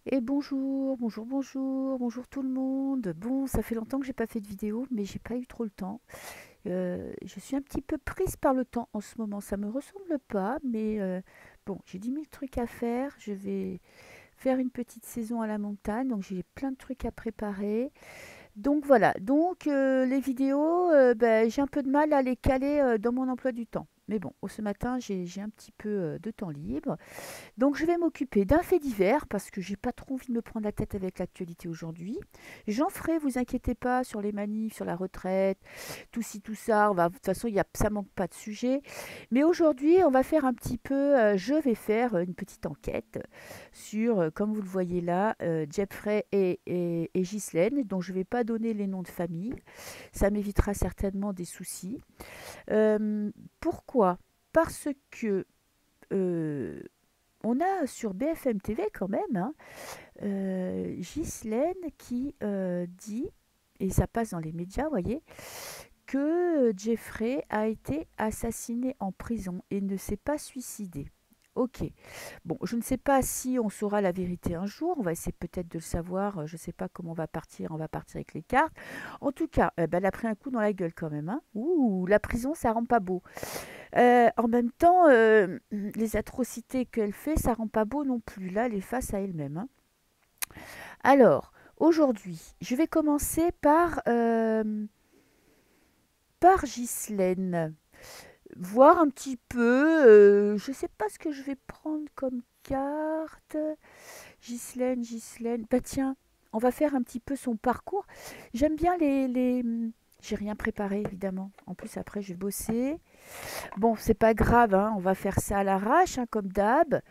Et bonjour, bonjour, bonjour, bonjour tout le monde. Bon, ça fait longtemps que j'ai pas fait de vidéo, mais j'ai pas eu trop le temps. Je suis un petit peu prise par le temps en ce moment. Ça me ressemble pas, mais bon, j'ai 10 000 trucs à faire. Je vais faire une petite saison à la montagne, donc j'ai plein de trucs à préparer. Donc voilà, donc les vidéos, ben, j'ai un peu de mal à les caler dans mon emploi du temps. Mais bon, ce matin, j'ai un petit peu de temps libre. Donc je vais m'occuper d'un fait divers parce que j'ai pas trop envie de me prendre la tête avec l'actualité aujourd'hui. J'en ferai, vous inquiétez pas, sur les manifs, sur la retraite, tout ci, tout ça. De toute façon, ça manque pas de sujet. Mais aujourd'hui, on va faire un petit peu, je vais faire une petite enquête sur, comme vous le voyez là, Jeffrey et Ghislaine, dont je ne vais pas donner les noms de famille. Ça m'évitera certainement des soucis. Pourquoi? Parce que euh, on a sur BFM TV quand même hein, Ghislaine qui dit, et ça passe dans les médias, vous voyez, que Jeffrey a été assassiné en prison et ne s'est pas suicidé. Ok. Bon, je ne sais pas si on saura la vérité un jour. On va essayer peut-être de le savoir. Je ne sais pas comment on va partir. On va partir avec les cartes. En tout cas, ben, elle a pris un coup dans la gueule quand même. Hein. Ouh, la prison, ça rend pas beau. En même temps, les atrocités qu'elle fait, ça rend pas beau non plus. Là, elle est face à elle-même. Hein. Alors, aujourd'hui, je vais commencer par Ghislaine. Voir un petit peu. Je sais pas ce que je vais prendre comme carte. Ghislaine, Ghislaine. Bah tiens, on va faire un petit peu son parcours. J'aime bien J'ai rien préparé, évidemment. En plus, après, je vais bosser. Bon, c'est pas grave, hein, on va faire ça à l'arrache, hein, comme d'hab.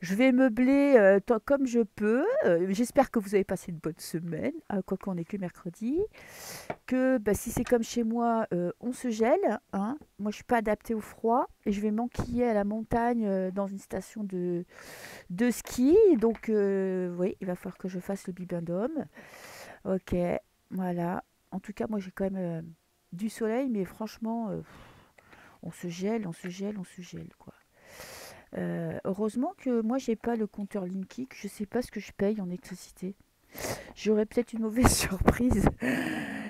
Je vais meubler comme je peux. J'espère que vous avez passé une bonne semaine, quoi qu'on n'est que mercredi. Que bah, si c'est comme chez moi, on se gèle. Hein. Moi, je suis pas adaptée au froid et je vais m'enquiller à la montagne dans une station de ski. Donc, oui, il va falloir que je fasse le bibendum. Ok, voilà. En tout cas, moi, j'ai quand même du soleil, mais franchement, on se gèle, on se gèle, on se gèle, quoi. Heureusement que moi, j'ai pas le compteur Linky, je sais pas ce que je paye en électricité. J'aurai peut-être une mauvaise surprise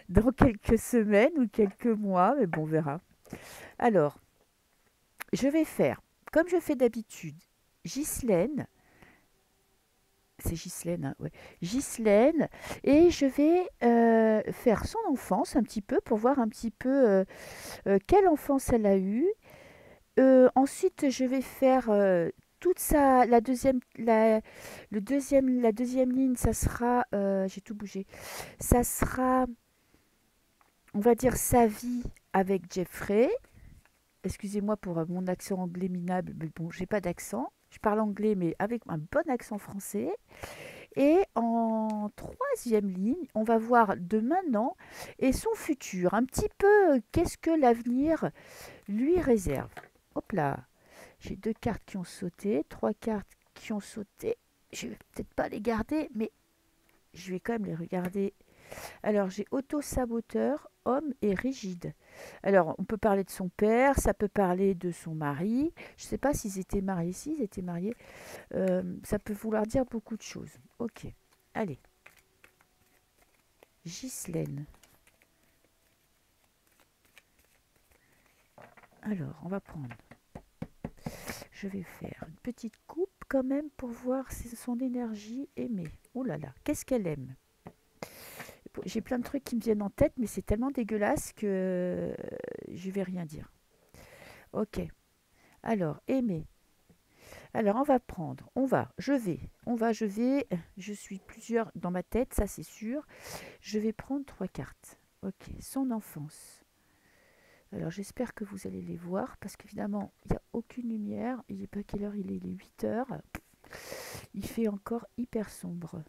dans quelques semaines ou quelques mois, mais bon, on verra. Alors, je vais faire, comme je fais d'habitude, Ghislaine, c'est Ghislaine, hein, ouais, Ghislaine, et je vais faire son enfance un petit peu pour voir un petit peu quelle enfance elle a eue. Ensuite, je vais faire toute la deuxième ligne, ça sera, j'ai tout bougé, ça sera, on va dire, sa vie avec Jeffrey. Excusez-moi pour mon accent anglais minable, mais bon, j'ai pas d'accent. Je parle anglais, mais avec un bon accent français. Et en troisième ligne, on va voir de maintenant et son futur. Un petit peu, qu'est-ce que l'avenir lui réserve. Hop là, j'ai deux cartes qui ont sauté, trois cartes qui ont sauté. Je vais peut-être pas les garder, mais je vais quand même les regarder. Alors, j'ai auto-saboteur, homme et rigide. Alors, on peut parler de son père, ça peut parler de son mari. Je ne sais pas s'ils étaient mariés. S'ils étaient mariés, ça peut vouloir dire beaucoup de choses. Ok, allez. Ghislaine. Alors, on va prendre. Je vais faire une petite coupe quand même pour voir son énergie aimée. Oh là là, qu'est-ce qu'elle aime? J'ai plein de trucs qui me viennent en tête, mais c'est tellement dégueulasse que je vais rien dire. Ok. Alors, aimer. Alors, on va prendre. Je vais. Je suis plusieurs dans ma tête, ça c'est sûr. Je vais prendre trois cartes. Ok. Son enfance. Alors, j'espère que vous allez les voir parce qu'évidemment, il n'y a aucune lumière. Il n'est pas quelle heure il est 8 heures. Il fait encore hyper sombre.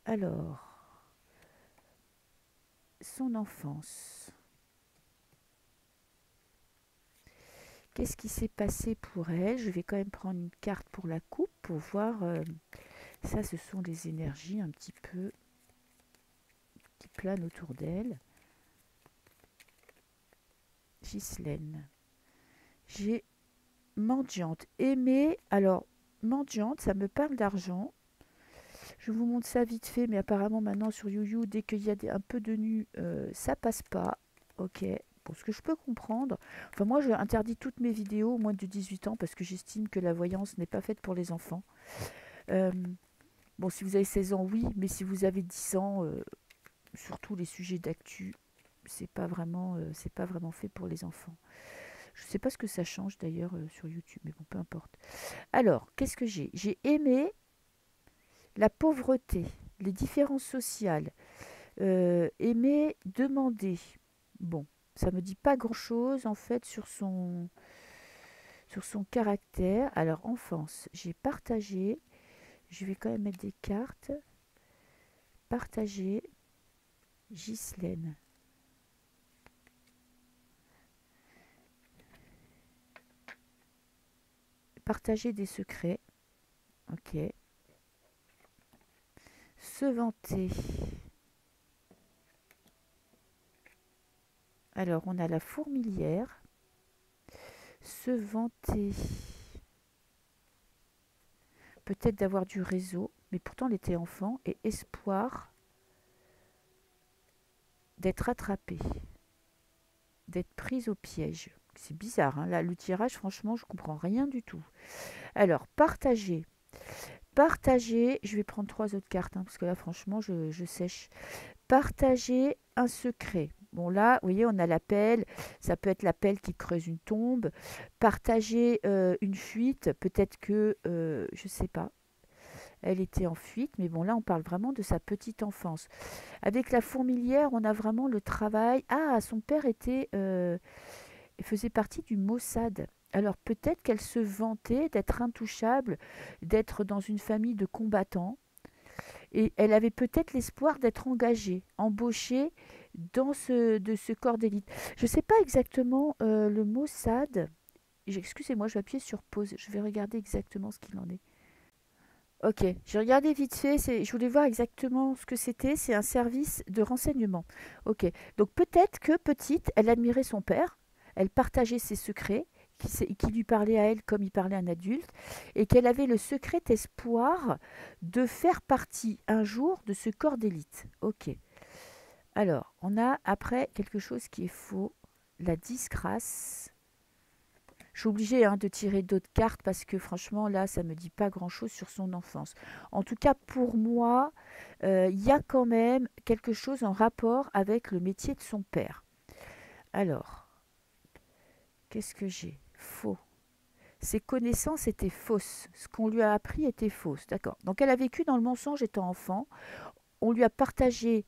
Alors, son enfance. Qu'est-ce qui s'est passé pour elle? Je vais quand même prendre une carte pour la coupe pour voir. Ça, ce sont des énergies un petit peu qui planent autour d'elle. Ghislaine. J'ai mendiante. Aimer. Alors, mendiante, ça me parle d'argent. Je vous montre ça vite fait, mais apparemment maintenant sur YouYou, dès qu'il y a un peu de nu, ça passe pas. Ok, pour ce que je peux comprendre. Enfin moi, je interdis toutes mes vidéos au moins de 18 ans parce que j'estime que la voyance n'est pas faite pour les enfants. Euh, bon, si vous avez 16 ans, oui, mais si vous avez 10 ans, surtout les sujets d'actu, c'est pas vraiment fait pour les enfants. Je sais pas ce que ça change d'ailleurs sur YouTube, mais bon, peu importe. Alors, qu'est-ce que j'ai? J'ai aimé la pauvreté, les différences sociales, aimer demander. Bon, ça me dit pas grand-chose en fait sur son caractère. Alors, enfance, j'ai partagé. Je vais quand même mettre des cartes. Partager. Ghislaine. Partager des secrets. Ok. Se vanter. Alors, on a la fourmilière. Se vanter. Peut-être d'avoir du réseau, mais pourtant elle était enfant, et espoir d'être attrapée, d'être prise au piège. C'est bizarre, hein. Là, le tirage, franchement, je comprends rien du tout. Alors, partager. Partager, je vais prendre 3 autres cartes, hein, parce que là, franchement, je sèche. Partager un secret. Bon, là, vous voyez, on a l'appel. Ça peut être l'appel qui creuse une tombe. Partager une fuite. Peut-être que, je ne sais pas, elle était en fuite, mais bon, là, on parle vraiment de sa petite enfance. Avec la fourmilière, on a vraiment le travail. Ah, son père faisait partie du Mossad. Alors peut-être qu'elle se vantait d'être intouchable, d'être dans une famille de combattants. Et elle avait peut-être l'espoir d'être engagée, embauchée de ce corps d'élite. Je ne sais pas exactement le Mossad. Excusez-moi, je vais appuyer sur pause. Je vais regarder exactement ce qu'il en est. Ok, j'ai regardé vite fait, je voulais voir exactement ce que c'était. C'est un service de renseignement. Ok, donc peut-être que petite, elle admirait son père, elle partageait ses secrets, qui lui parlait à elle comme il parlait à un adulte, et qu'elle avait le secret espoir de faire partie un jour de ce corps d'élite. Ok, alors on a après quelque chose qui est faux, la disgrâce. Je suis obligée de tirer d'autres cartes parce que franchement, là, ça ne me dit pas grand-chose sur son enfance. En tout cas, pour moi, il y a quand même quelque chose en rapport avec le métier de son père. Alors, qu'est-ce que j'ai? Faux. Ses connaissances étaient fausses. Ce qu'on lui a appris était fausse. D'accord. Donc, elle a vécu dans le mensonge étant enfant. On lui a partagé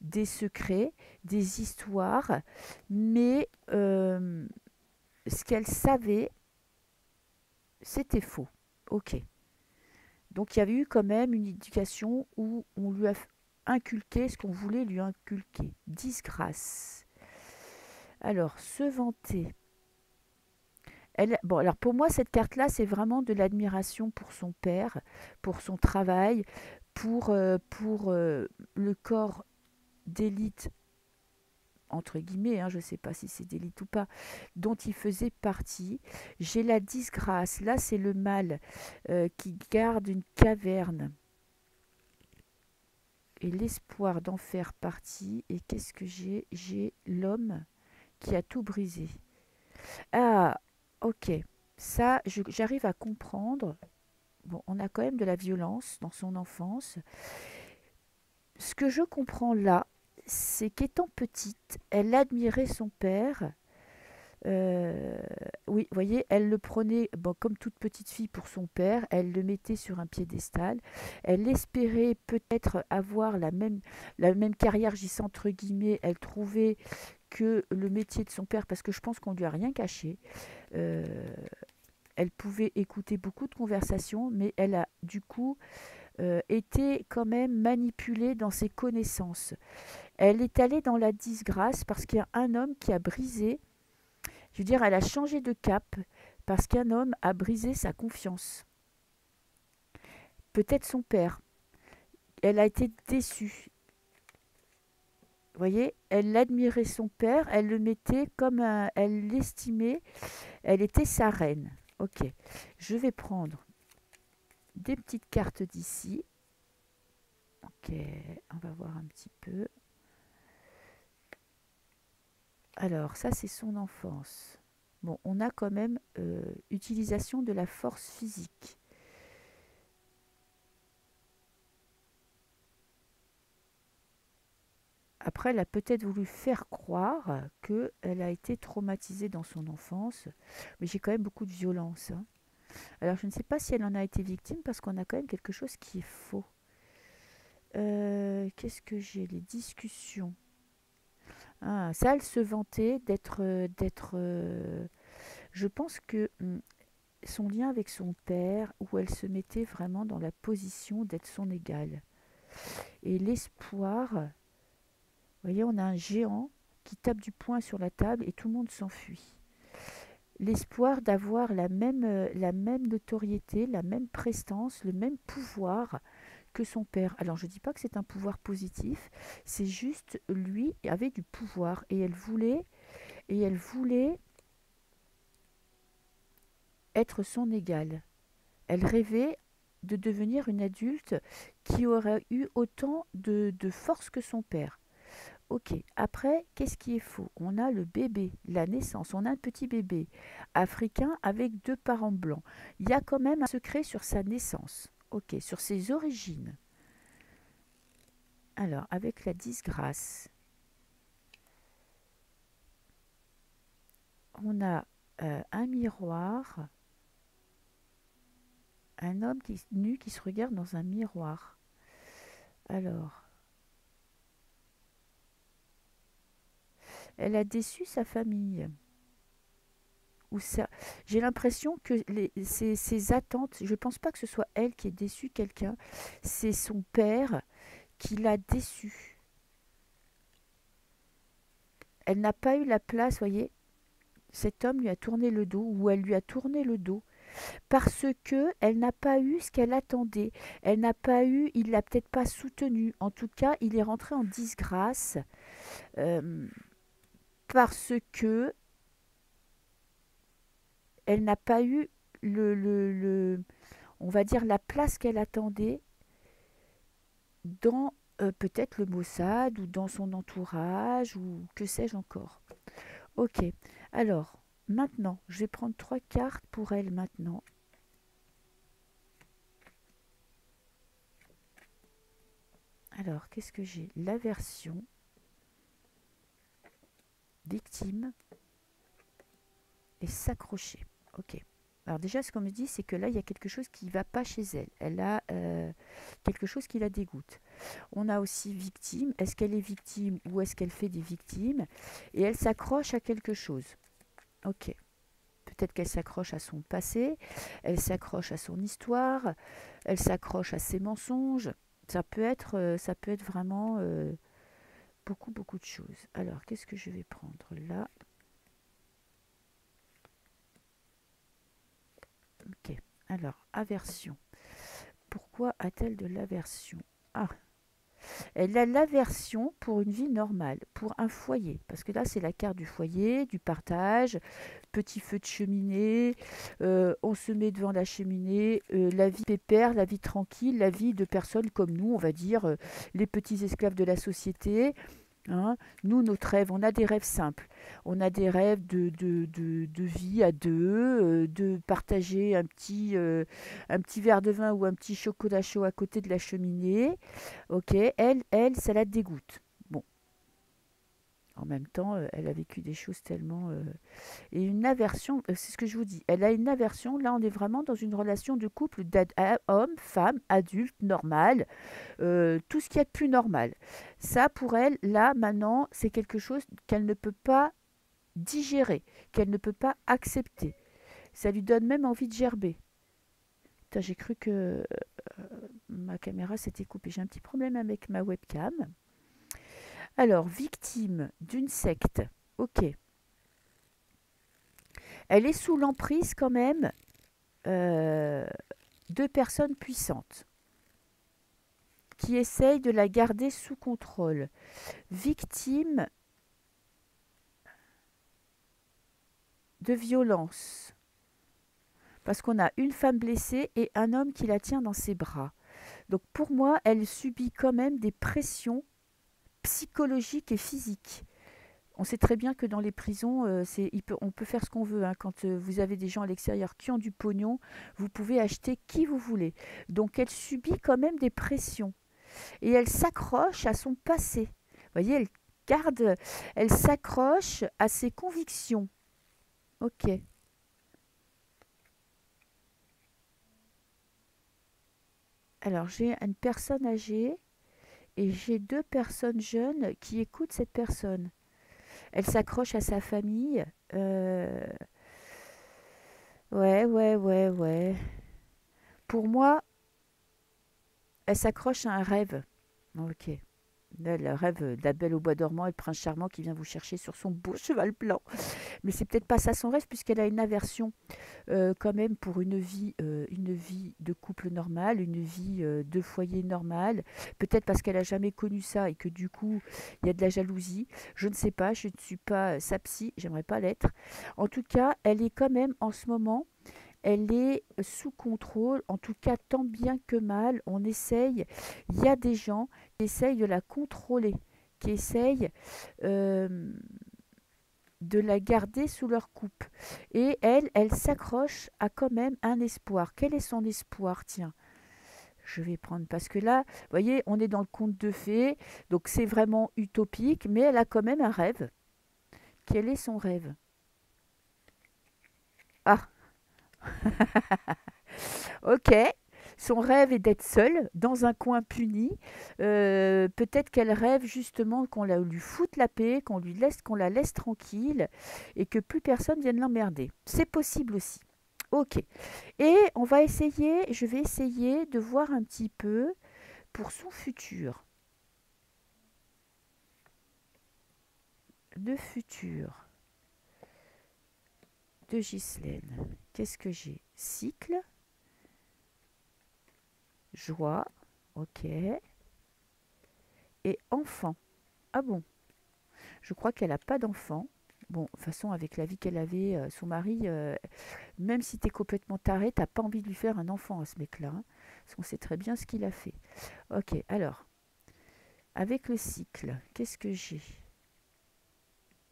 des secrets, des histoires, mais ce qu'elle savait, c'était faux. Ok. Donc il y avait eu quand même une éducation où on lui a inculqué ce qu'on voulait lui inculquer. Disgrâce. Alors, se vanter. Bon, alors pour moi, cette carte-là, c'est vraiment de l'admiration pour son père, pour son travail, pour le corps d'élite, entre guillemets, je ne sais pas si c'est d'élite ou pas, dont il faisait partie. J'ai la disgrâce. Là, c'est le mal qui garde une caverne et l'espoir d'en faire partie. Et qu'est-ce que j'ai? J'ai l'homme qui a tout brisé. Ah, ok. Ça, j'arrive à comprendre. Bon, on a quand même de la violence dans son enfance. Ce que je comprends là, c'est qu'étant petite, elle admirait son père. Euh, oui, vous voyez, elle le prenait bon, comme toute petite fille pour son père, elle le mettait sur un piédestal, elle espérait peut-être avoir la même carrière, j'y sais entre guillemets, elle trouvait que le métier de son père, parce que je pense qu'on lui a rien caché, euh, elle pouvait écouter beaucoup de conversations, mais elle a du coup été quand même manipulée dans ses connaissances. Elle est allée dans la disgrâce parce qu'il y a un homme qui a brisé. Je veux dire, elle a changé de cap parce qu'un homme a brisé sa confiance. Peut-être son père. Elle a été déçue. Vous voyez, elle admirait son père, elle le mettait comme elle l'estimait, elle était sa reine. Ok, je vais prendre des petites cartes d'ici. Ok, on va voir un petit peu. Alors, ça, c'est son enfance. Bon, on a quand même utilisation de la force physique. Après, elle a peut-être voulu faire croire qu'elle a été traumatisée dans son enfance, mais j'ai quand même beaucoup de violence, hein. Alors, je ne sais pas si elle en a été victime parce qu'on a quand même quelque chose qui est faux. Qu'est-ce que j'ai? Les discussions. Ah, ça, elle se vantait je pense que son lien avec son père, où elle se mettait vraiment dans la position d'être son égale. Et l'espoir, vous voyez, on a un géant qui tape du poing sur la table et tout le monde s'enfuit. L'espoir d'avoir la même notoriété, la même prestance, le même pouvoir que son père. Alors je ne dis pas que c'est un pouvoir positif, c'est juste lui avait du pouvoir et elle voulait être son égale. Elle rêvait de devenir une adulte qui aurait eu autant de force que son père. Ok, après, qu'est-ce qui est faux? On a le bébé, la naissance, on a un petit bébé africain avec deux parents blancs. Il y a quand même un secret sur sa naissance, ok, sur ses origines. Alors, avec la disgrâce, on a un miroir, un homme nu qui se regarde dans un miroir. Alors, elle a déçu sa famille. Ou ça, j'ai l'impression que ses attentes, je ne pense pas que ce soit elle qui ait déçu quelqu'un, c'est son père qui l'a déçue. Elle n'a pas eu la place, voyez, cet homme lui a tourné le dos ou elle lui a tourné le dos parce que elle n'a pas eu ce qu'elle attendait. Elle n'a pas eu, il l'a peut-être pas soutenue. En tout cas, il est rentré en disgrâce euh, parce que elle n'a pas eu on va dire la place qu'elle attendait dans peut-être le Mossad ou dans son entourage ou que sais-je encore. Ok, alors maintenant, je vais prendre trois cartes pour elle maintenant. Alors, qu'est-ce que j'ai? L'aversion, victime et s'accrocher. Ok. Alors déjà, ce qu'on me dit, c'est que là, il y a quelque chose qui ne va pas chez elle. Elle a quelque chose qui la dégoûte. On a aussi victime. Est-ce qu'elle est victime ou est-ce qu'elle fait des victimes? Et elle s'accroche à quelque chose. Ok. Peut-être qu'elle s'accroche à son passé, elle s'accroche à son histoire, elle s'accroche à ses mensonges. Ça peut être vraiment beaucoup, beaucoup de choses. Alors, qu'est-ce que je vais prendre là? Ok. Alors, aversion. Pourquoi a-t-elle de l'aversion? Ah, elle a l'aversion pour une vie normale, pour un foyer. Parce que là, c'est la carte du foyer, du partage, petit feu de cheminée, on se met devant la cheminée, la vie pépère, la vie tranquille, la vie de personnes comme nous, on va dire, les petits esclaves de la société. Hein. Nous, notre rêve, on a des rêves simples. On a des rêves de vie à deux, de partager un petit verre de vin ou un petit chocolat chaud à côté de la cheminée. Ok, ça la dégoûte. Bon, en même temps, elle a vécu des choses tellement... Et une aversion, c'est ce que je vous dis, elle a une aversion, là on est vraiment dans une relation de couple homme, femme, adulte, normal, tout ce qu'il y a de plus normal. Ça pour elle, là maintenant, c'est quelque chose qu'elle ne peut pas digérer, qu'elle ne peut pas accepter. Ça lui donne même envie de gerber. Putain, j'ai cru que ma caméra s'était coupée. J'ai un petit problème avec ma webcam. Alors, victime d'une secte. Ok. Elle est sous l'emprise quand même euh, de personnes puissantes qui essayent de la garder sous contrôle. Victime de violence. Parce qu'on a une femme blessée et un homme qui la tient dans ses bras. Donc pour moi, elle subit quand même des pressions psychologiques et physiques. On sait très bien que dans les prisons, on peut faire ce qu'on veut, hein. Quand vous avez des gens à l'extérieur qui ont du pognon, vous pouvez acheter qui vous voulez. Donc elle subit quand même des pressions. Et elle s'accroche à son passé. Vous voyez, elle s'accroche à ses convictions. Ok. Alors j'ai une personne âgée et j'ai deux personnes jeunes qui écoutent cette personne. Elle s'accroche à sa famille. Euh, Ouais, ouais, ouais, ouais. Pour moi, elle s'accroche à un rêve. Ok. Là, le rêve de la Belle au bois dormant et le prince charmant qui vient vous chercher sur son beau cheval blanc. Mais c'est peut-être pas ça son rêve puisqu'elle a une aversion quand même pour une vie de couple normal, une vie de foyer normal. Peut-être parce qu'elle a jamais connu ça et que du coup il y a de la jalousie. Je ne sais pas, je ne suis pas sa psy, j'aimerais pas l'être. En tout cas, elle est quand même en ce moment, elle est sous contrôle, en tout cas tant bien que mal, on essaye, il y a des gens qui essayent de la contrôler, qui essayent euh, de la garder sous leur coupe. Et elle s'accroche à quand même un espoir. Quel est son espoir? Tiens, je vais prendre, parce que là, vous voyez, on est dans le conte de fées, donc c'est vraiment utopique, mais elle a quand même un rêve. Quel est son rêve? Ah, ok. Son rêve est d'être seule, dans un coin puni. Peut-être qu'elle rêve justement lui foute la paix, qu'on la laisse tranquille et que plus personne vienne l'emmerder. C'est possible aussi. Ok. Et je vais essayer de voir un petit peu pour son futur. Le futur de Ghislaine. Qu'est-ce que j'ai? Cycle, joie, ok. Et enfant. Ah bon, je crois qu'elle n'a pas d'enfant. Bon, de toute façon, avec la vie qu'elle avait, son mari, même si t'es complètement taré, t'as pas envie de lui faire un enfant à ce mec-là, hein, parce qu'on sait très bien ce qu'il a fait. Ok, alors, avec le cycle, qu'est-ce que j'ai?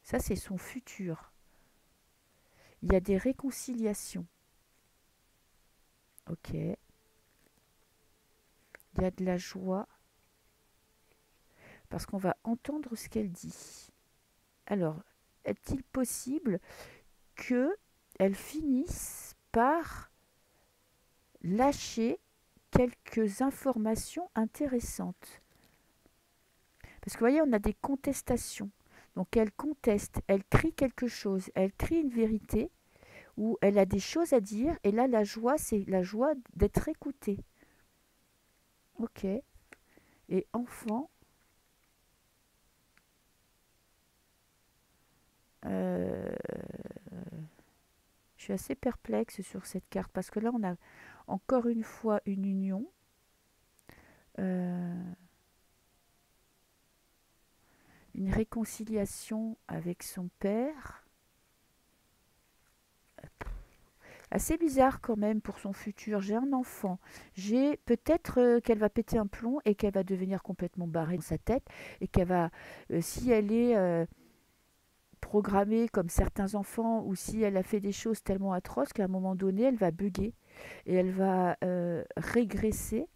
Ça, c'est son futur. Il y a des réconciliations. Ok. Il y a de la joie, parce qu'on va entendre ce qu'elle dit. Alors, est-il possible que elle finisse par lâcher quelques informations intéressantes? Parce que vous voyez, on a des contestations. Donc elle conteste, elle crie quelque chose, elle crie une vérité, ou elle a des choses à dire, et là la joie, c'est la joie d'être écoutée. Ok. Et enfant, euh, je suis assez perplexe sur cette carte, parce que là on a encore une fois une union. euh, une réconciliation avec son père. Assez bizarre quand même pour son futur. J'ai un enfant. J'ai peut-être qu'elle va péter un plomb et qu'elle va devenir complètement barrée dans sa tête et qu'elle va, si elle est programmée comme certains enfants ou si elle a fait des choses tellement atroces qu'à un moment donné elle va bugger et elle va régresser.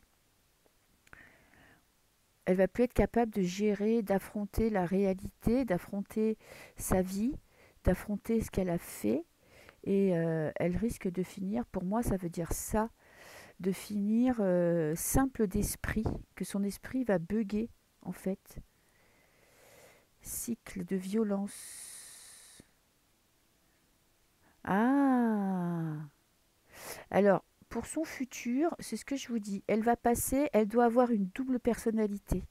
Elle va plus être capable de gérer, d'affronter la réalité, d'affronter sa vie, d'affronter ce qu'elle a fait. Et elle risque de finir, pour moi ça veut dire ça, de finir simple d'esprit, que son esprit va bugger en fait. Cycle de violence. Ah. Alors, pour son futur, c'est ce que je vous dis, elle va passer, elle doit avoir une double personnalité.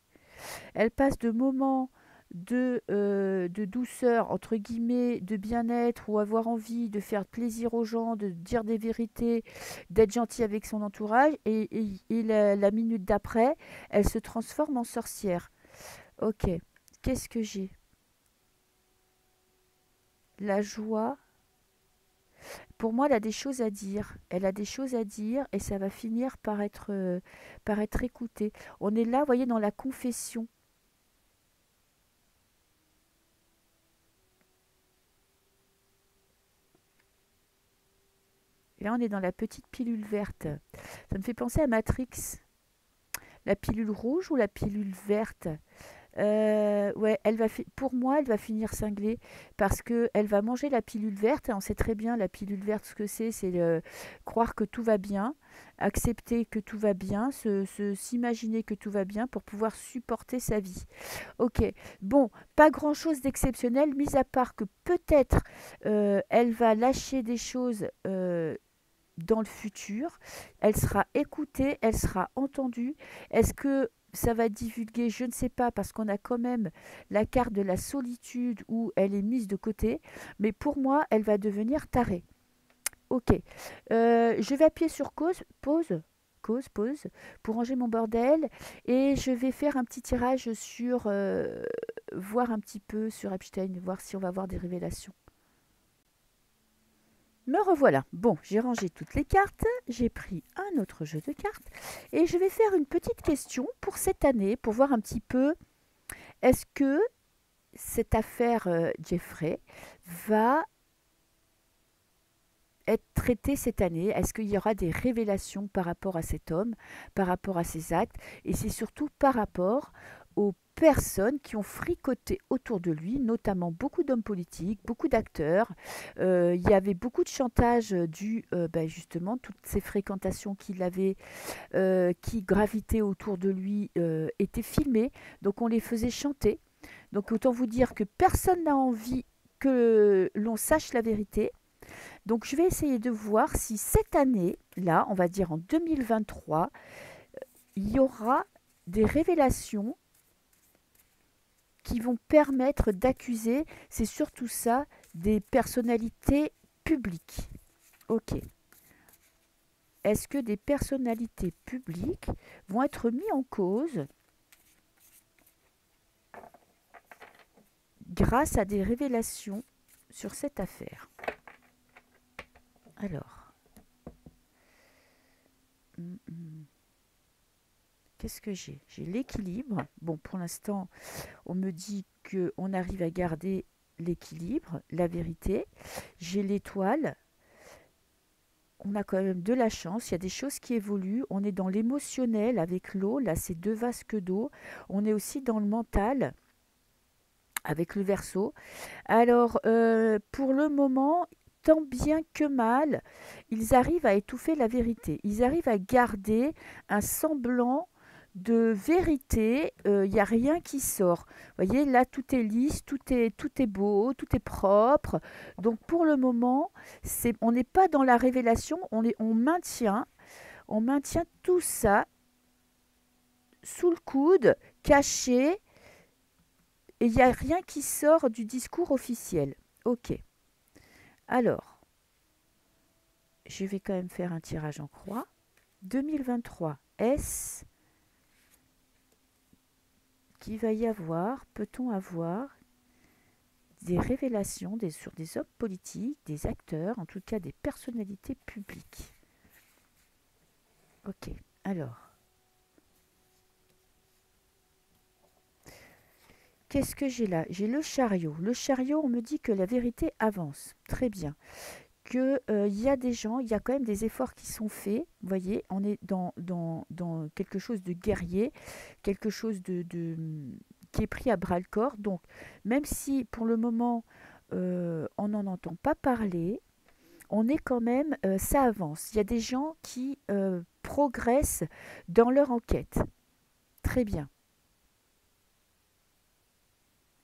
Elle passe de moments de douceur, entre guillemets, de bien-être ou avoir envie de faire plaisir aux gens, de dire des vérités, d'être gentille avec son entourage. Et la minute d'après, elle se transforme en sorcière. Ok, qu'est-ce que j'ai? La joie. Pour moi, elle a des choses à dire. Elle a des choses à dire et ça va finir par être écouté. On est là, vous voyez, dans la confession. Et là, on est dans la petite pilule verte. Ça me fait penser à Matrix. La pilule rouge ou la pilule verte? Ouais, pour moi, elle va finir cinglée parce que elle va manger la pilule verte. Et on sait très bien la pilule verte ce que c'est croire que tout va bien, accepter que tout va bien, s'imaginer que tout va bien pour pouvoir supporter sa vie. Ok, bon, pas grand-chose d'exceptionnel, mis à part que peut-être elle va lâcher des choses. Dans le futur, elle sera écoutée, elle sera entendue. Est-ce que ça va divulguer? Je ne sais pas, parce qu'on a quand même la carte de la solitude où elle est mise de côté. Mais pour moi, elle va devenir tarée. Ok. Je vais appuyer sur pause, pour ranger mon bordel. Et je vais faire un petit tirage sur, voir un petit peu sur Epstein, voir si on va avoir des révélations. Me revoilà. Bon, j'ai rangé toutes les cartes, j'ai pris un autre jeu de cartes et je vais faire une petite question pour cette année, pour voir un petit peu, est-ce que cette affaire Jeffrey va être traitée cette année? Est-ce qu'il y aura des révélations par rapport à cet homme, par rapport à ses actes? Et c'est surtout par rapport aux personnes qui ont fricoté autour de lui, notamment beaucoup d'hommes politiques, beaucoup d'acteurs. Il y avait beaucoup de chantage dû justement toutes ces fréquentations qu'il avait, qui gravitaient autour de lui, étaient filmées. Donc on les faisait chanter. Donc autant vous dire que personne n'a envie que l'on sache la vérité. Donc je vais essayer de voir si cette année, là, on va dire en 2023, il y aura des révélations qui vont permettre d'accuser, c'est surtout ça, des personnalités publiques. Ok. Est-ce que des personnalités publiques vont être mises en cause grâce à des révélations sur cette affaire? Alors, qu'est-ce que j'ai? J'ai l'équilibre. Bon, pour l'instant, on me dit qu'on arrive à garder l'équilibre, la vérité. J'ai l'étoile. On a quand même de la chance. Il y a des choses qui évoluent. On est dans l'émotionnel avec l'eau. Là, c'est deux vasques d'eau. On est aussi dans le mental avec le verso. Alors, pour le moment, tant bien que mal, ils arrivent à étouffer la vérité. Ils arrivent à garder un semblant de vérité. Il n'y a rien qui sort. Vous voyez, là, tout est lisse, tout est beau, tout est propre. Donc, pour le moment, on n'est pas dans la révélation. On maintient tout ça sous le coude, caché, et il n'y a rien qui sort du discours officiel. Ok. Alors, je vais quand même faire un tirage en croix. 2023, est-ce qu'il va y avoir, peut-on avoir des révélations sur des hommes politiques, des acteurs, en tout cas des personnalités publiques? Ok, alors. Qu'est-ce que j'ai là? J'ai le chariot. Le chariot, on me dit que la vérité avance. Très bien. Que y a des gens, il y a quand même des efforts qui sont faits. Vous voyez, on est dans quelque chose de guerrier, quelque chose qui est pris à bras le corps. Donc, même si pour le moment, on n'en entend pas parler, on est quand même, ça avance. Il y a des gens qui progressent dans leur enquête. Très bien.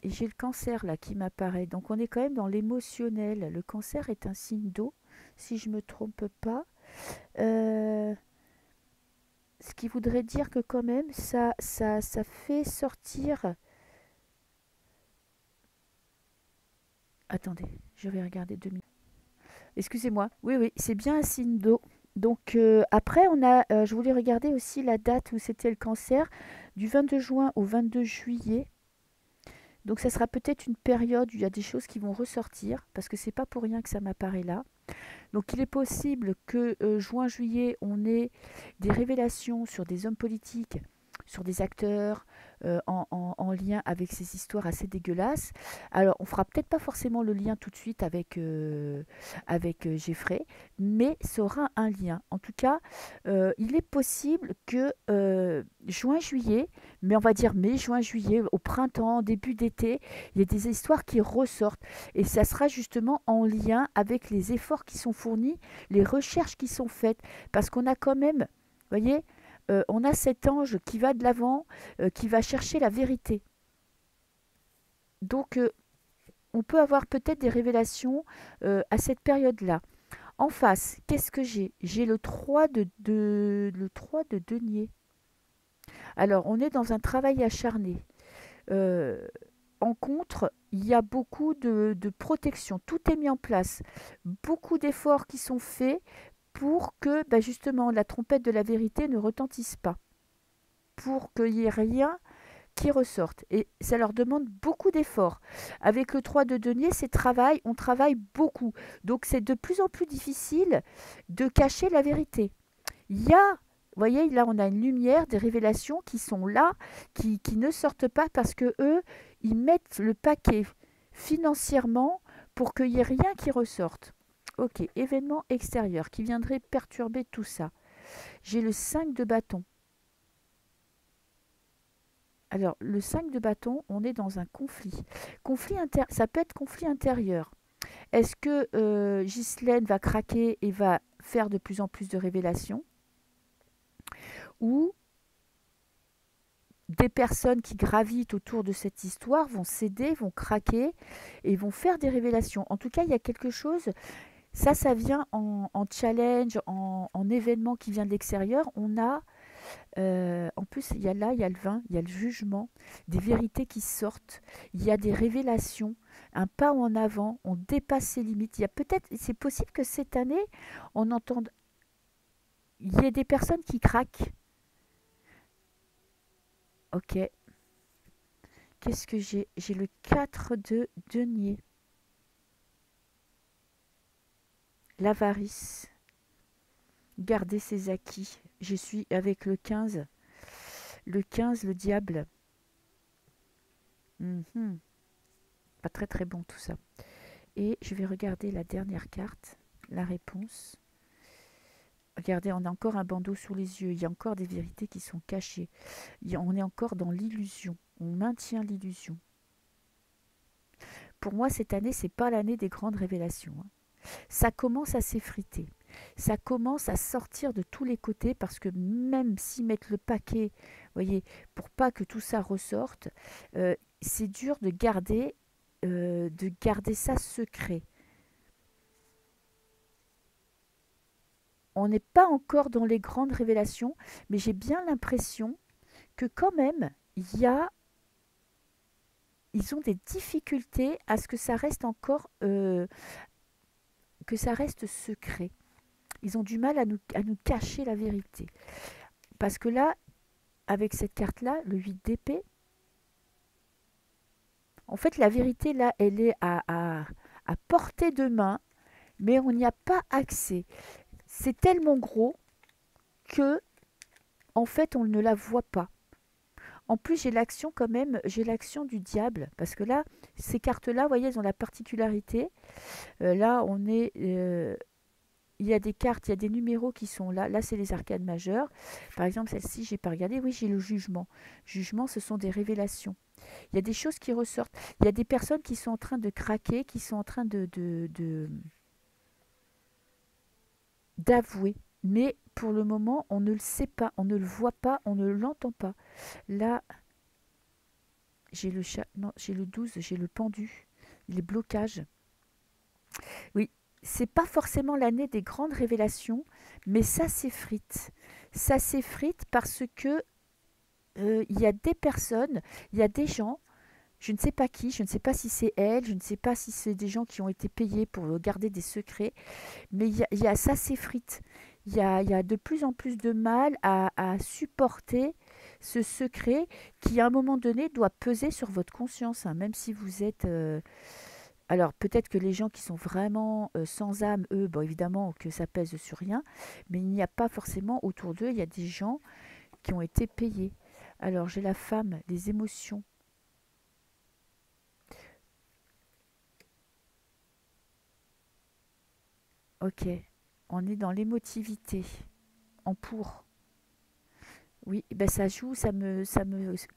Et j'ai le cancer là qui m'apparaît. Donc on est quand même dans l'émotionnel. Le cancer est un signe d'eau, si je ne me trompe pas. Euh, Ce qui voudrait dire que quand même ça fait sortir. Attendez, je vais regarder 2 minutes. Excusez-moi. Oui, oui, c'est bien un signe d'eau. Donc après, je voulais regarder aussi la date où c'était le cancer, du 22 juin au 22 juillet. Donc ça sera peut-être une période où il y a des choses qui vont ressortir, parce que c'est pas pour rien que ça m'apparaît là. Donc il est possible que juin-juillet, on ait des révélations sur des hommes politiques, sur des acteurs en lien avec ces histoires assez dégueulasses. Alors on fera peut-être pas forcément le lien tout de suite avec Jeffrey, mais ça aura un lien. En tout cas, il est possible que juin-juillet, mais on va dire mai, juin-juillet, au printemps, début d'été, il y a des histoires qui ressortent. Et ça sera justement en lien avec les efforts qui sont fournis, les recherches qui sont faites. Parce qu'on a quand même, vous voyez, on a cet ange qui va de l'avant, qui va chercher la vérité. Donc, on peut avoir peut-être des révélations à cette période-là. En face, qu'est-ce que j'ai? J'ai le 3 de denier. Alors, on est dans un travail acharné. Euh, En contre, il y a beaucoup de protection. Tout est mis en place. Beaucoup d'efforts qui sont faits pour que bah, justement la trompette de la vérité ne retentisse pas. Pour qu'il n'y ait rien qui ressorte. Et ça leur demande beaucoup d'efforts. Avec le 3 de denier, on travaille beaucoup. Donc c'est de plus en plus difficile de cacher la vérité. Il y a, vous voyez, là on a une lumière, des révélations qui sont là, qui ne sortent pas parce que eux, ils mettent le paquet financièrement pour qu'il n'y ait rien qui ressorte. Ok, événement extérieur qui viendrait perturber tout ça. J'ai le 5 de bâton. Alors, le 5 de bâton, on est dans un conflit. Ça peut être conflit intérieur. Est-ce que Ghislaine va craquer et va faire de plus en plus de révélations? Ou des personnes qui gravitent autour de cette histoire vont céder, vont craquer et vont faire des révélations. En tout cas, il y a quelque chose, ça vient en challenge, en événement qui vient de l'extérieur. On a, en plus, il y a le vin, il y a le jugement, des vérités qui sortent, il y a des révélations, un pas en avant, on dépasse ses limites. Il y a peut-être, c'est possible que cette année, on entende, il y ait des personnes qui craquent. Ok, qu'est-ce que j'ai? J'ai le 4 de denier. L'avarice. Garder ses acquis. Je suis avec le 15. Le 15, le diable. Mhm. Pas très très bon tout ça. Et je vais regarder la dernière carte. La réponse. Regardez, on a encore un bandeau sous les yeux. Il y a encore des vérités qui sont cachées. On est encore dans l'illusion. On maintient l'illusion. Pour moi, cette année, c'est pas l'année des grandes révélations, hein. Ça commence à s'effriter. Ça commence à sortir de tous les côtés parce que même s'ils mettent le paquet, vous voyez, pour pas que tout ça ressorte, c'est dur de garder ça secret. On n'est pas encore dans les grandes révélations, mais j'ai bien l'impression que quand même, ils ont des difficultés à ce que ça reste encore, que ça reste secret. Ils ont du mal à nous cacher la vérité. Parce que là, avec cette carte-là, le 8 d'épée, en fait, la vérité, là, elle est à portée de main, mais on n'y a pas accès. C'est tellement gros que, en fait, on ne la voit pas. En plus, j'ai l'action quand même, j'ai l'action du diable, parce que là, ces cartes-là, vous voyez, elles ont la particularité. Là, il y a des cartes, il y a des numéros qui sont là. Là, c'est les arcades majeures. Par exemple, celle-ci, j'ai pas regardé. Oui, j'ai le jugement. Jugement, ce sont des révélations. Il y a des choses qui ressortent. Il y a des personnes qui sont en train de craquer, qui sont en train d'avouer. Mais pour le moment, on ne le sait pas, on ne le voit pas, on ne l'entend pas. Là, j'ai le chat, non, j'ai le 12, j'ai le pendu, les blocages. Oui, c'est pas forcément l'année des grandes révélations, mais ça s'effrite. Ça s'effrite parce que il y a des personnes, il y a des gens, je ne sais pas qui, je ne sais pas si c'est elle, je ne sais pas si c'est des gens qui ont été payés pour garder des secrets, mais ça s'effrite. Il y a de plus en plus de mal à supporter ce secret qui, à un moment donné, doit peser sur votre conscience, hein, même si vous êtes Alors peut-être que les gens qui sont vraiment sans âme, eux, bon évidemment que ça pèse sur rien, mais il n'y a pas forcément autour d'eux, il y a des gens qui ont été payés. Alors j'ai la femme, les émotions. Ok, on est dans l'émotivité, en pour. Oui, ben ça joue, ça me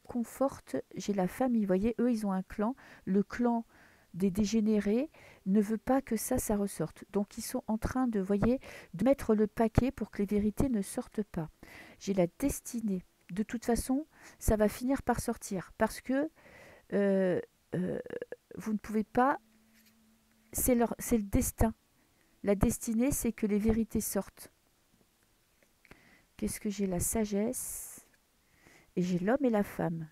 conforte. J'ai la famille, vous voyez, eux, ils ont un clan. Le clan des dégénérés ne veut pas que ça ressorte. Donc, ils sont en train de, vous voyez, de mettre le paquet pour que les vérités ne sortent pas. J'ai la destinée. De toute façon, ça va finir par sortir parce que euh, euh, vous ne pouvez pas. C'est le destin. La destinée, c'est que les vérités sortent. Qu'est-ce que j'ai? La sagesse. Et j'ai l'homme et la femme.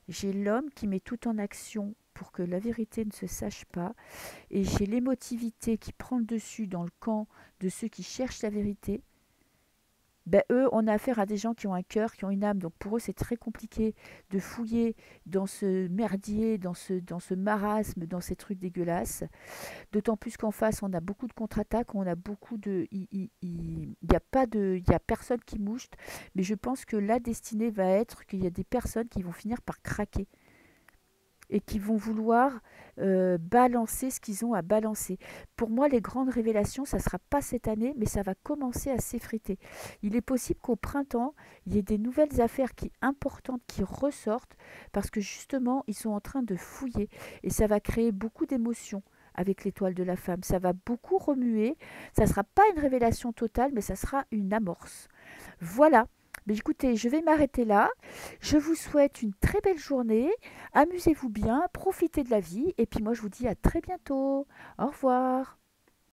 J'ai l'homme qui met tout en action pour que la vérité ne se sache pas. Et j'ai l'émotivité qui prend le dessus dans le camp de ceux qui cherchent la vérité. Ben, eux, on a affaire à des gens qui ont un cœur, qui ont une âme. Donc pour eux, c'est très compliqué de fouiller dans ce merdier, dans ce marasme, dans ces trucs dégueulasses. D'autant plus qu'en face, on a beaucoup de contre-attaques, on a beaucoup de... Il y a pas de... Il y a personne qui mouche. Mais je pense que la destinée va être qu'il y a des personnes qui vont finir par craquer et qui vont vouloir balancer ce qu'ils ont à balancer. Pour moi, les grandes révélations, ça ne sera pas cette année, mais ça va commencer à s'effriter. Il est possible qu'au printemps, il y ait des nouvelles affaires importantes qui ressortent parce que justement, ils sont en train de fouiller et ça va créer beaucoup d'émotions avec l'étoile de la femme. Ça va beaucoup remuer. Ça ne sera pas une révélation totale, mais ça sera une amorce. Voilà. Mais écoutez, je vais m'arrêter là. Je vous souhaite une très belle journée. Amusez-vous bien, profitez de la vie. Et puis moi, je vous dis à très bientôt. Au revoir.